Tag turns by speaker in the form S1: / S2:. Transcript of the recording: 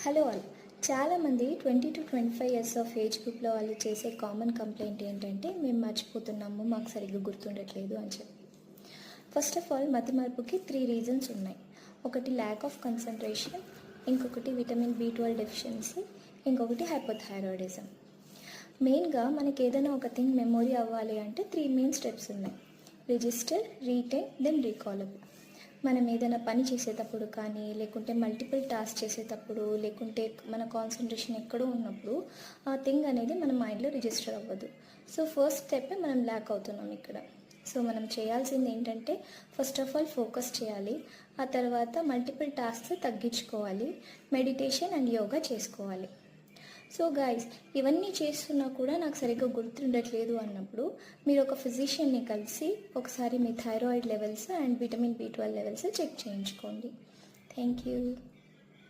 S1: Hello all. చాలామంది 20 to 25 years of age గ్రూప్లో వాళ్ళు చేసే కామన్ కంప్లైంట్ ఏంటంటే మేము మర్చిపోతున్నాము, మాకు సరిగ్గా గుర్తుండట్లేదు అని చెప్పి. ఫస్ట్ ఆఫ్ ఆల్, మతిమరుపుకి 3 రీజన్స్ ఉన్నాయి. ఒకటి ల్యాక్ ఆఫ్ కన్సంట్రేషన్, ఇంకొకటి విటమిన్ B12 డెఫిషియన్సీ, ఇంకొకటి హైపోథైరాయిడిజం. మెయిన్గా మనకి ఏదైనా ఒక థింగ్ మెమొరీ అవ్వాలి అంటే 3 మెయిన్ స్టెప్స్ ఉన్నాయి: రిజిస్టర్, రీటైన్, దెన్ రీకాలబుల్. మనం ఏదైనా పని చేసేటప్పుడు కానీ, లేకుంటే మల్టిపుల్ టాస్క్ చేసేటప్పుడు, లేకుంటే మన కాన్సన్ట్రేషన్ ఎక్కడో ఉన్నప్పుడు ఆ థింగ్ అనేది మన మైండ్లో రిజిస్టర్ అవ్వదు. సో ఫస్ట్ స్టెప్ మనం ల్యాక్ అవుతున్నాం ఇక్కడ. సో మనం చేయాల్సింది ఏంటంటే, ఫస్ట్ ఆఫ్ ఆల్ ఫోకస్ చేయాలి. ఆ తర్వాత మల్టిపుల్ టాస్క్స్ తగ్గించుకోవాలి, మెడిటేషన్ అండ్ యోగా చేసుకోవాలి. సో గైస్, ఇవన్నీ చేస్తున్నా కూడా నాకు సరిగ్గా గుర్తుండట్లేదు అన్నప్పుడు మీరు ఒక ఫిజిషియన్ని కలిసి ఒకసారి మీ thyroid levels and vitamin B12 levels check చేయించుకోండి. Thank you.